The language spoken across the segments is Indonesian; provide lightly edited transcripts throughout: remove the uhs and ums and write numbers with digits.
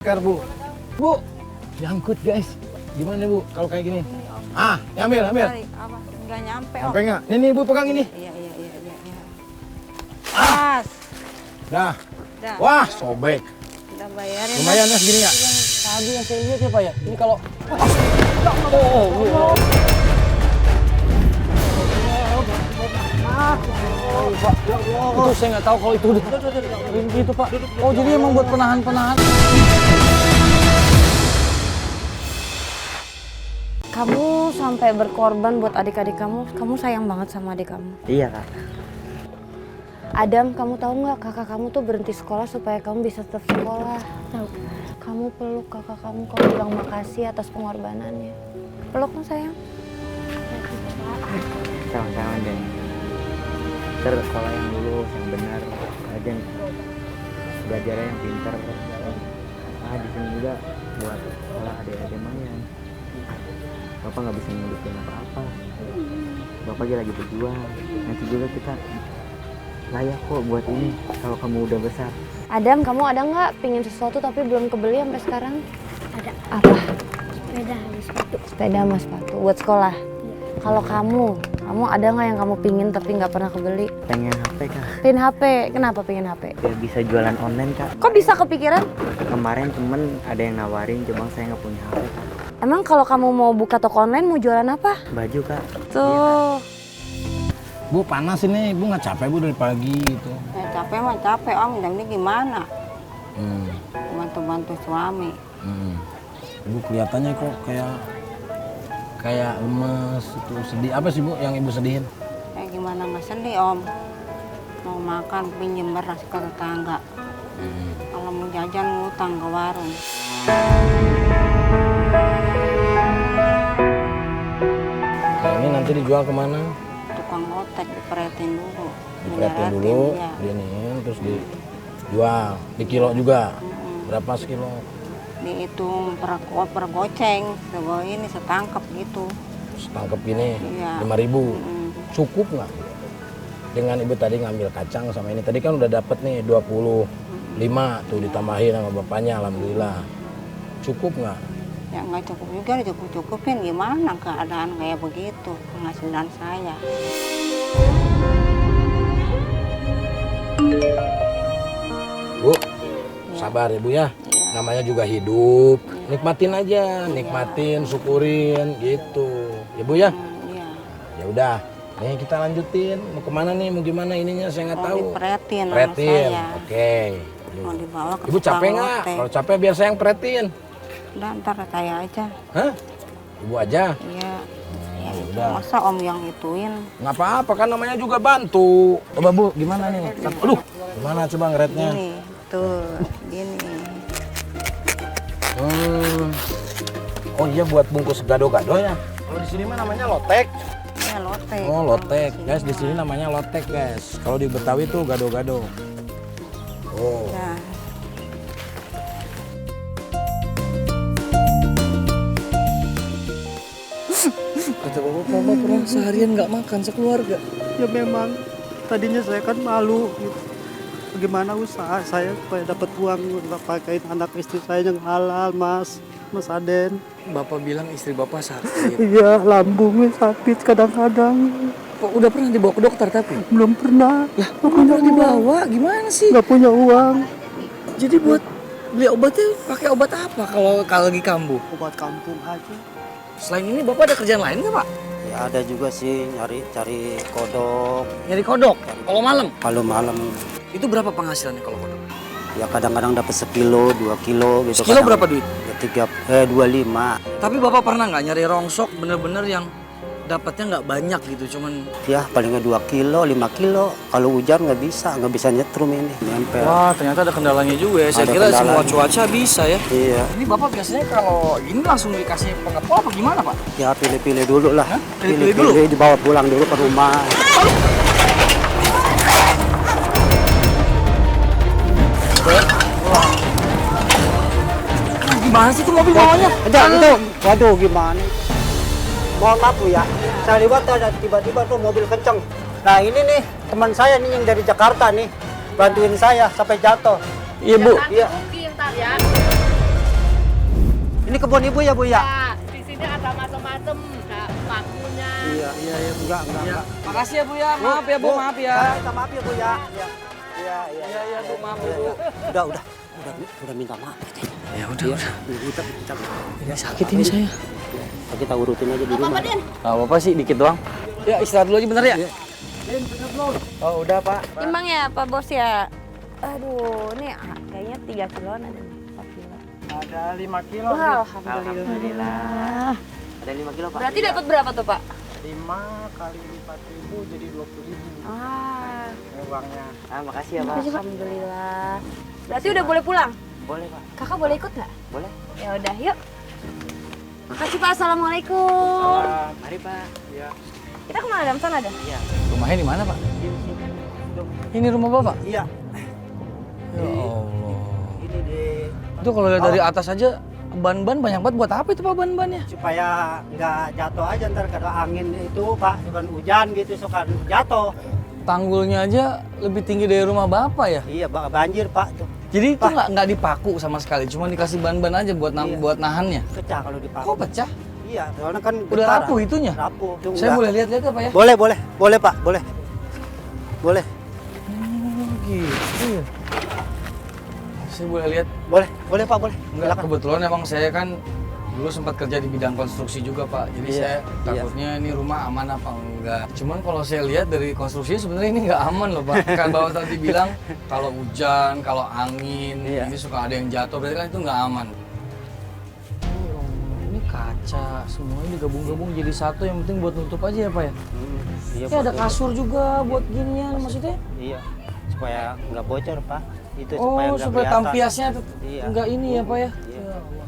Bu. Bu, diangkut guys. Gimana Bu kalau kayak gini? Ah, ambil. Apa? Nggak nyampe. Sampai nggak? Ini Bu pegang ini. Iya. Pas. Dah. Dah. Wah, sobek. Udah bayarin. Lumayan ya segini ya? Tadi yang saya lihat ya Pak ya, ini kalau... Itu saya nggak tahu kalau itu udah gitu Pak. Oh jadi emang buat penahan-penahan. Kamu sampai berkorban buat adik-adik kamu sayang banget sama adik kamu. Iya Kak. Adam, kamu tahu nggak kakak kamu tuh berhenti sekolah supaya kamu bisa tetap sekolah. Tahu. Kamu peluk kakak kamu bilang makasih atas pengorbanannya. Peluk dong sayang. Sama-sama Den. Terus sekolah yang lulus, yang benar. Dan belajarnya yang pintar. Di sini juga buat sekolah adik-adik Mayan. Bapak nggak bisa ngidupin apa-apa. Bapak lagi berjuang. Nanti juga kita layak kok buat ini kalau kamu udah besar. Adam, kamu ada nggak pingin sesuatu tapi belum kebeli sampai sekarang? Ada. Apa? Sepeda sama sepatu. Sepeda sama sepatu buat sekolah. Kalau kamu ada nggak yang kamu pingin tapi nggak pernah kebeli? Pengen HP Kak. Pin HP, kenapa pingin HP? Biar bisa jualan online Kak. Kok bisa kepikiran? Kemarin temen ada yang nawarin, cuma saya nggak punya HP Kak. Emang kalau kamu mau buka toko online mau jualan apa? Baju Kak. Tuh. Bu, panas ini. Bu nggak capek Bu dari pagi gitu? Ya, capek mah capek Om, ini gimana? Hmm. Bantu-bantu suami. Ibu kelihatannya kok kayak lemes, itu sedih. Apa sih Bu yang Ibu sedihin? Gimana nggak sedih Om? Mau makan pinjem beras ke tetangga. Kalau mau jajan ngutang ke warung. Nah, ini nanti dijual kemana? Tukang lotek diperetin dulu. Dipretin dulu, diiniin, terus dijual. Di kilo juga? Berapa sekilo? Dihitung per goceng, ini setangkep gitu. Setangkep ini, Iya. 5.000. Cukup nggak? Dengan Ibu tadi ngambil kacang sama ini. Tadi kan udah dapet nih 25 tuh ditambahin sama bapaknya, alhamdulillah. Cukup nggak? Ya nggak cukup juga, dicukup-cukupin. Gimana keadaan kayak begitu, penghasilan saya. Bu, sabar ya Bu ya. Namanya juga hidup. Nikmatin aja, nikmatin, syukurin gitu. Ya Bu ya? Iya. Ya udah. Nih kita lanjutin. Mau kemana nih? Mau gimana ininya? Saya nggak Mau tahu. diperetin sama Pretin. saya. Oke. Mau dibawa ke Ibu tukang capek nggak? lotek. Kalau capek biar saya yang pretin. Udah ntar saya aja. Hah? Ibu aja? Iya. Ya udah. Masa Om yang ituin? Nggak apa-apa kan namanya juga bantu. Coba Bu, gimana nih? Aduh, gimana coba ngeretnya? Gini, tuh, gini. Oh iya buat bungkus gado-gado ya? Kalau di sini mah namanya lotek. Ini lotek. Oh lotek, guys di sini namanya lotek guys. Kalau di Betawi tuh gado-gado. Oh. Nah, Kata bapak pernah seharian nggak makan sekeluarga. Ya memang tadinya saya kan malu gitu. Bagaimana usaha saya supaya dapat uang untuk pakaiin anak istri saya yang halal, Mas Aden. Bapak bilang istri bapak sakit. Iya, lambungnya sakit kadang-kadang. Kok udah pernah dibawa ke dokter tapi? Belum pernah. Lah, kok pernah dibawa? Gimana sih? Nggak punya uang. Jadi buat beli obatnya pakai obat apa kalau lagi kambuh? Obat kampung aja. Selain ini bapak ada kerjaan lain nggak Pak? Ya ada juga sih cari kodok. Nyari kodok. Kalau malam? Kalau malam Itu berapa penghasilannya kalau kodok? ya kadang-kadang dapat sekilo, 2 kilo gitu. Sekilo berapa duit? Ya 25. Tapi bapak pernah nggak nyari rongsok bener-bener yang dapatnya nggak banyak gitu, cuman... Ya palingnya 2 kilo, 5 kilo. Kalau hujan nggak bisa nyetrum ini. Nempel. Wah, ternyata ada kendalanya juga ya. Saya Ada kira semua kendalanya. cuaca bisa ya. Iya. Ini bapak biasanya kalau ini langsung dikasih pengepul apa gimana Pak? Ya pilih-pilih dulu lah. Hah? Pilih-pilih dulu? Dibawa pulang dulu ke rumah. Gimana sih itu mobil bawahnya? Itu, waduh gimana? Mohon maaf Bu ya, saya lihat ada tiba-tiba tuh mobil kenceng. Nah ini nih teman saya nih yang dari Jakarta nih, bantuin saya sampai jatuh. Iya Bu. Iya. kebun ibu ya Bu ya? Ya, di sini ada macam-macam, ada pakunya. Iya, enggak. Makasih ya Bu ya, maaf ya Bu, maaf ya. Minta maaf ya Bu ya. Iya Bu, maaf Bu. Udah minta maaf. Ya udah. Kita Ini sakit ini saya. kita urutin aja di rumah. Nggak apa-apa sih, dikit doang. Ya istirahat dulu aja bentar ya. Oh udah Pak. Timbang ya Pak Bos ya. Aduh, ini kayaknya 3 kiloan ada nih, 4 kilo. Ada 5 kilo. Wah, alhamdulillah. Ada 5 kilo Pak. Berarti dapat berapa tuh Pak? 5 kali 4.000 jadi 20.000 Ah, uangnya. Makasih ya Pak. alhamdulillah. Berarti udah boleh pulang? Boleh Pak. Kakak boleh ikut nggak? Boleh. Ya udah, yuk. Makasih Pak, assalamualaikum. Mari Pak. Iya. Kita kemana? Dalam sana ada? Rumahnya di mana, Pak? Ini rumah Bapak? Iya. Ya Allah. Ini di Itu kalau lihat dari atas aja ban-ban banyak banget, buat apa itu Pak ban-bannya? supaya nggak jatuh aja ntar kalau angin itu Pak, bukan hujan gitu suka jatuh. Tanggulnya aja lebih tinggi dari rumah Bapak ya? Iya, banjir Pak tuh. Jadi itu nggak dipaku sama sekali, cuma dikasih ban-ban aja buat Iya. buat nahannya. Pecah kalau dipakai. Kok pecah? Iya, soalnya kan Udah getaran. rapuh itunya? Rapuh. Itu Saya enggak. boleh lihat-lihat apa ya? Boleh Pak, boleh. Boleh. Gitu ya. Saya boleh lihat? Boleh Pak, boleh. Enggak, Silakan. kebetulan emang saya kan dulu sempat kerja di bidang konstruksi juga Pak. Jadi Iya, saya takutnya ini rumah aman apa enggak. Cuman kalau saya lihat dari konstruksinya sebenarnya ini nggak aman loh Pak. Kan Bapak tadi bilang kalau hujan, kalau angin, Iya. ini suka ada yang jatuh, berarti kan itu nggak aman. Oh, ini kaca, semuanya digabung-gabung jadi satu, yang penting buat nutup aja ya Pak ya? Iya, Ini ada kasur juga buat ginian maksudnya? Iya, supaya nggak bocor Pak. Itu supaya Oh, nggak supaya kelihatan. tampiasnya Iya. enggak ini ya Pak ya? Iya. Ya Allah.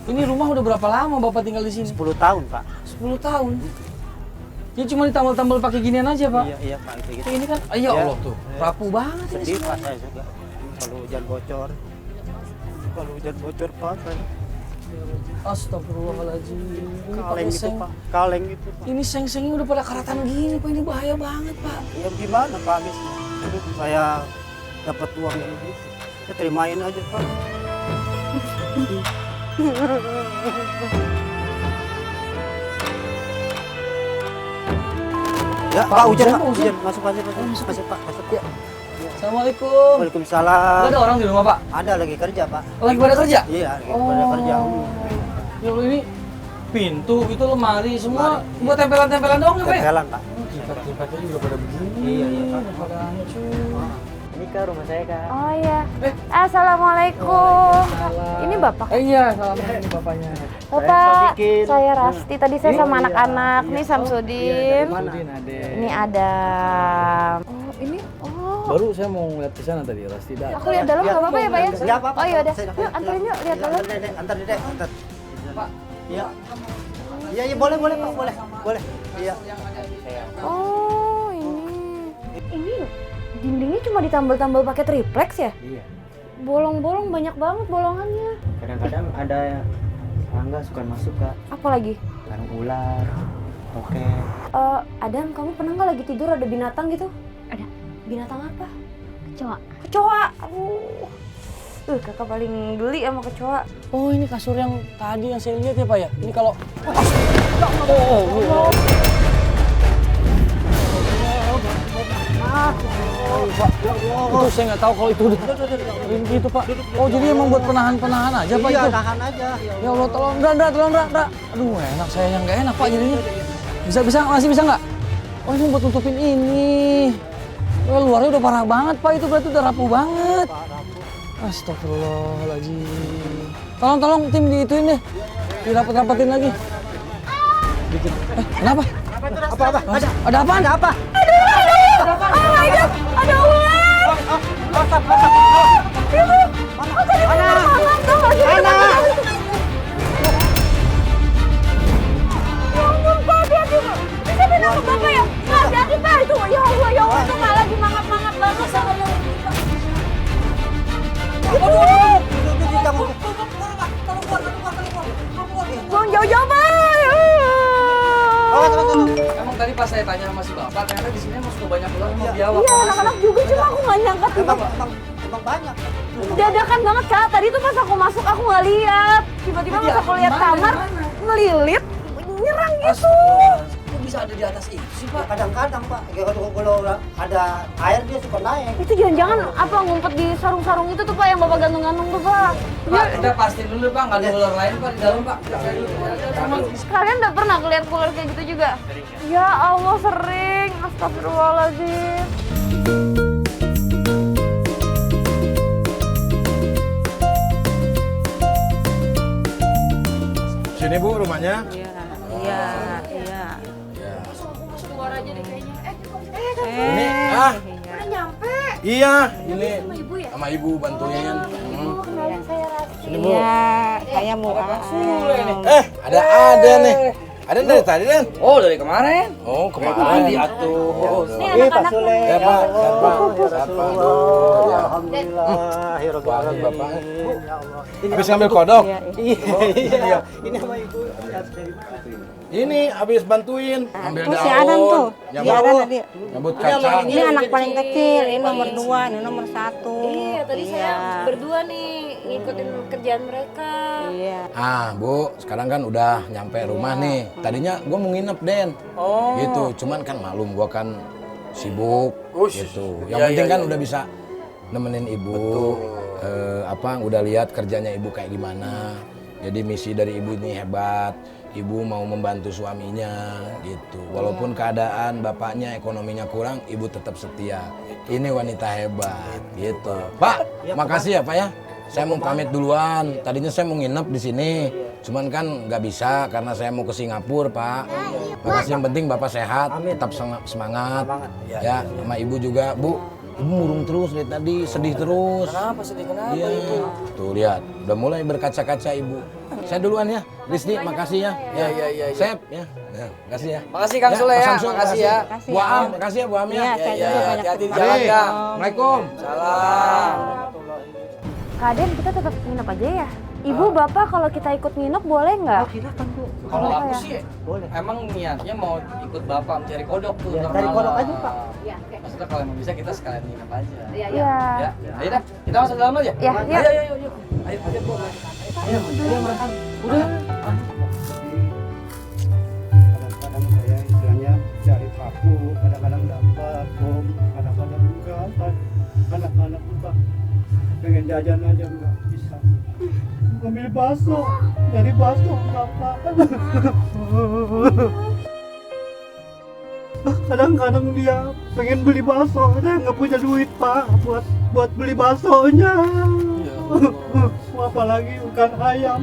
Ini rumah udah berapa lama Bapak tinggal di sini? 10 tahun Pak. 10 tahun. Jadi cuma ditambal-tambal pakai ginian aja, Pak. Iya Pak, itu gitu. Ini kan, ya Allah tuh, rapuh banget ini Sedih semua. Pak saya juga. Kalau hujan bocor. Kalau hujan bocor Pak saya. Astagfirullahaladzim. Ini pakai Kaleng itu seng. Pak. Kaleng itu Pak. Ini seng-sengnya udah pada karatan gini, Pak. Ini bahaya banget, Pak. Ya gimana Pak habis aduh, saya dapat uang ini. Ya terimain aja Pak. Ya Pak, Pak, hujan hujan, Pak, Pak, hujan. Masuk Pak. Masuk Pak. Assalamualaikum. Waalaikumsalam. Nggak ada orang di rumah, Pak? Ada lagi kerja Pak. Lagi pada kerja? Iya, lagi pada kerja. Ya Allah, ini pintu, itu lemari, semua buat tempelan-tempelan doang ya, Pak? ya? Tempelan Pak. Kipas-kipasnya juga pada begini. Iya, Pak. Udah pada hancur. Ini Kak rumah saya Kak. Oh iya. Assalamualaikum. Ini Bapak? Iya, salam ini bapaknya. Bapak, Sodikin. saya Rasti. Tadi saya sama anak-anak. Ini Samsudin. Udin, Ade. Ini Adam. Oh, ini. Oh. Baru saya mau ngeliat ke sana tadi, Rasti. Aku lihat dalam nggak apa-apa ya Pak ya? Nggak apa-apa. Oh iya udah. Saya- Yuk anterin yuk lihat dalam. Antar Dedek, antar. Pak. Iya. Iya, boleh Pak, boleh. Boleh. Iya. Oh ini. Ini dindingnya cuma ditambal-tambal pakai triplex ya? Iya. Bolong-bolong banyak banget bolongannya. Kadang-kadang ada serangga suka masuk Kak. Apa lagi? Karung ular, oke. Adam, kamu pernah nggak lagi tidur ada binatang gitu? Ada. Binatang apa? Kecoa. Kecoa. Kakak paling geli sama kecoa. Oh, ini kasur yang tadi yang saya lihat ya, Pak ya? Ini kalau itu saya nggak tahu kalau itu udah gitu, Pak. Oh, jadi emang buat penahan-penahan aja, Pak Iya, itu? tahan aja. Ya Allah, tolong, Ndra. Aduh, enak saya yang nggak enak, Pak, jadinya. Masih bisa nggak? Oh, ini buat tutupin ini. Oh, luarnya udah parah banget, Pak. Itu berarti udah rapuh banget. Astagfirullahaladzim. Tolong tim diituin deh. Dirapet-rapetin lagi. Dikit. Kenapa? Apa? Ada apaan? Ada apa? Oh my god, ada ular! Mana? Ya ampun Pak, hati-hati Pak. Bisa nangkep Bapak ya? Pak, hati-hati Pak. Itu ya Allah itu nggak lagi mangap-mangap banget sama lu. Buang jauh-jauh Pak. Emang tadi pas saya tanya sama si Bapak, ternyata di sini emang suka banyak ular sama biawak. Iya, anak-anak juga cuma aku nggak nyangka tiba Emang banyak. dadakan banget Kak. Tadi tuh pas aku masuk aku nggak lihat. tiba-tiba masuk lihat kamar, ngelilit, nyerang gitu. Kok bisa ada di atas itu sih, Pak? Kadang-kadang Pak, kalau ada air dia suka naik. Itu jangan-jangan apa ngumpet di sarung-sarung itu tuh Pak yang Bapak gantung-gantung tuh Pak. Pak, kita pastiin dulu, Pak. Nggak ada ular lain, Pak, di dalam, Pak. Kalian udah pernah ngeliat ular kayak gitu juga? Ya Allah sering, astagfirullahaladzim. Sini Bu rumahnya. Iya. Keluar aja deh kayaknya. Ini Udah nyampe. iya ini Sama ibu ya? sama ibu bantuin. Kenalin saya Rati. Sini Bu. Iya, saya mau Ada nih. Ada dari tadi kan? Oh, dari kemarin. Oh kemarin. Tadi atuh. Nih anak-anak. Ya Pak, siapa? Ya. Alhamdulillah, Bapak. Habis ngambil kodok. Iya. Ini sama ibu. Ini habis bantuin ngambil Tuh daun. si Adam tuh. Si Adam Nyabut, tadi. nyabut kacang. Ini anak paling kecil, ini nomor 2, ini nomor 1. Iya, tadi saya berdua nih ngikutin kerjaan mereka. Iya. Bu, sekarang kan udah nyampe rumah nih. Tadinya gua mau nginep, Den. Gitu, cuman kan malum gua kan sibuk gitu. Yang penting kan udah bisa nemenin ibu. Udah lihat kerjanya ibu kayak gimana. Jadi misi dari ibu ini hebat. Ibu mau membantu suaminya gitu. Walaupun keadaan bapaknya ekonominya kurang, ibu tetap setia. Ini wanita hebat gitu. Pak, makasih ya Pak ya. Saya mau pamit duluan. Tadinya saya mau nginep di sini. Cuman kan nggak bisa karena saya mau ke Singapura, Pak. Makasih, yang penting Bapak sehat, tetap semangat. Ya, sama Ibu juga, Bu. Ibu murung terus dari tadi, sedih terus. Kenapa sedih? Kenapa Iya. itu? Tuh lihat, udah mulai berkaca-kaca Ibu. Saya duluan ya, Rizky, makasih ya. Iya. Sep ya. Makasih ya. Makasih Kang Sule ya. Pak Samsul, Makasih ya. Makasih Bu ya. Am, makasih ya Bu Am ya. Iya, saya juga banyak Hati-hati di terima jalan, kasih. Kang. Assalamualaikum. Salam. Kak Aden, kita tetap nginep aja ya? Ibu, Bapak kalau kita ikut nginep boleh nggak? Kalau Boleh, aku ya? sih Boleh. emang niatnya mau ikut Bapak mencari kodok tuh. Ya, ntar cari malam. kodok aja, Pak. Maksudnya kalau emang bisa kita sekalian nginep aja. Iya. Ya, ayo dah. Kita masuk dalam aja. Ya, Ayo, yuk. ayo. Ayo, Bu. Ayo, mereka. Udah. Kadang-kadang saya istilahnya cari paku, kadang-kadang dapat, kadang-kadang enggak. Anak-anak juga pengen jajan aja enggak bisa. Ambil bakso, jadi bakso enggak Pak. Kadang-kadang dia pengen beli bakso, saya nggak punya duit Pak buat beli baksonya. Apalagi bukan ayam.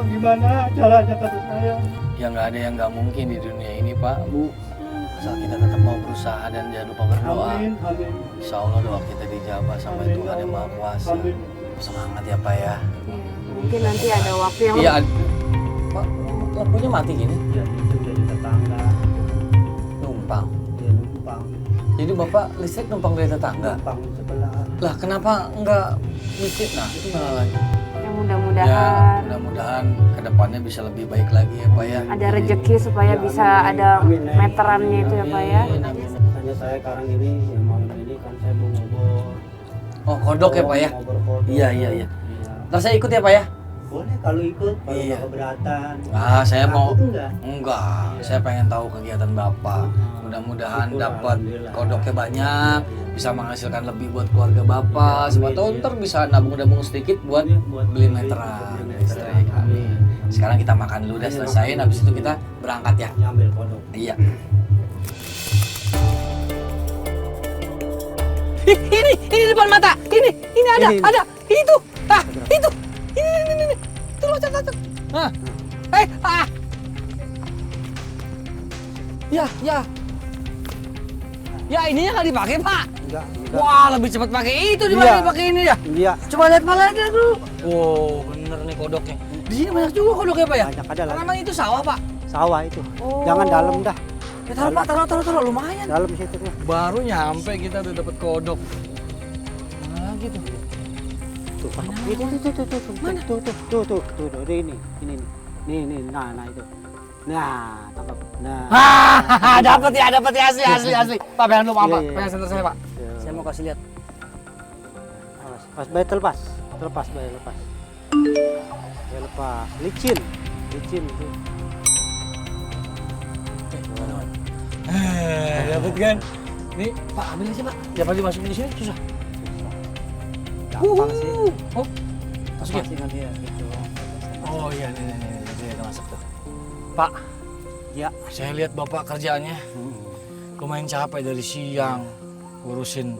Gimana caranya kata saya? Ya nggak ada yang nggak mungkin di dunia ini Pak, Bu. Asal kita tetap mau berusaha dan jangan lupa berdoa. Amin. Insya Allah doa kita dijabah sama Amin, Tuhan ya yang Maha Allah. Kuasa. Amin. Semangat ya Pak ya. Mungkin nanti ada waktu yang Iya. Pak, lampunya mati gini. Ya itu dari tetangga, Numpang. dia numpang, Jadi Bapak listrik numpang dari tetangga. numpang sebelah. Lah kenapa enggak listrik? Nah, itu malah lagi. yang Ya mudah-mudahan mudah-mudahan kedepannya bisa lebih baik lagi ya Pak ya. ada rezeki supaya bisa ada meterannya itu ya Pak ya. Makanya saya sekarang ini yang malam ini kan saya mau ngobor. Oh, kodok ya Pak ya? Ngobor kodok. Iya. Iya. Ntar saya ikut ya Pak ya? Boleh kalau ikut, kalau Iya. nggak keberatan. Ah, saya mau Takut enggak? enggak. Saya pengen tahu kegiatan Bapak. Mudah-mudahan Syukur, dapat alhamdulillah. kodoknya banyak, bisa menghasilkan lebih buat keluarga Bapak. Siapa tahu ntar bisa nabung-nabung sedikit buat beli meteran listrik. Amin. Sekarang kita makan dulu udah selesaiin, habis itu kita berangkat ya. Nyambil kodok. Iya. Ini depan mata. Ini ada. Itu. Itu. Ini. Tuh, loncat. Nah. Ya, ininya nggak dipakai, Pak. Enggak. Wah, lebih cepat pakai itu dibanding pakai ini ya. Iya. Coba lihat palanya dulu. Wow, bener nih kodoknya. Di sini banyak juga kodoknya, Pak ya? Banyak ada lah. Memang itu sawah, Pak. Sawah itu. Oh. Jangan dalam dah. Ya, taruh, Pak, taruh. Lumayan. Dalam situ tuh. Baru nyampe kita udah dapat kodok. Mana lagi tuh? Tuh, tuh, ini, nah itu. Nah, tangkap. Nah, Dapat ya asli. Pak, pengen lupa, Pak. Iya. Pengen center saya, Pak. Ya. Saya mau kasih lihat. Pas bayi terlepas, bayi lepas. Bayi lepas, licin itu. Dapat kan? Nih, Pak, ambil aja, Pak. Tiap kali masukin di sini susah. Gampang sih. Oh, masukin. Tinggal dia gitu. Oh iya, nih, udah masuk tuh. Pak, Ya. saya lihat Bapak kerjaannya lumayan capek dari siang, ngurusin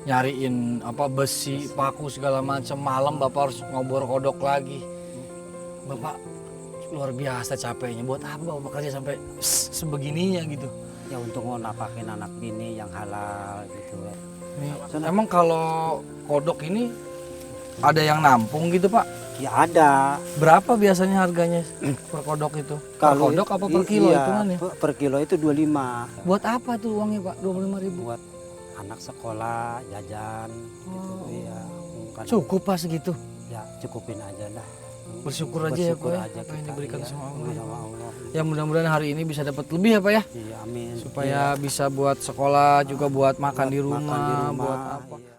nyariin apa besi, paku segala macam. Malam Bapak harus ngobor kodok lagi. Bapak luar biasa capeknya. Buat apa Bapak kerja sampai sebegininya gitu? Ya untuk mau napakin anak bini yang halal gitu. Nih, emang kalau kodok ini ada yang nampung gitu Pak? Ya ada. Berapa biasanya harganya per kodok itu? Per kodok apa per kilo iya, hitungannya? Per kilo itu 25. Buat apa tuh uangnya Pak? 25.000. Buat anak sekolah, jajan gitu. Iya. Kadang- Cukup Pak segitu? Ya cukupin aja dah. Bersyukur aja ya Pak ya, aja apa yang kita, diberikan iya, sama Allah. sama Allah. Ya mudah-mudahan hari ini bisa dapat lebih ya Pak ya. Iya, amin. Supaya bisa buat sekolah juga buat makan di Buat makan rumah, di rumah, buat apa. iya.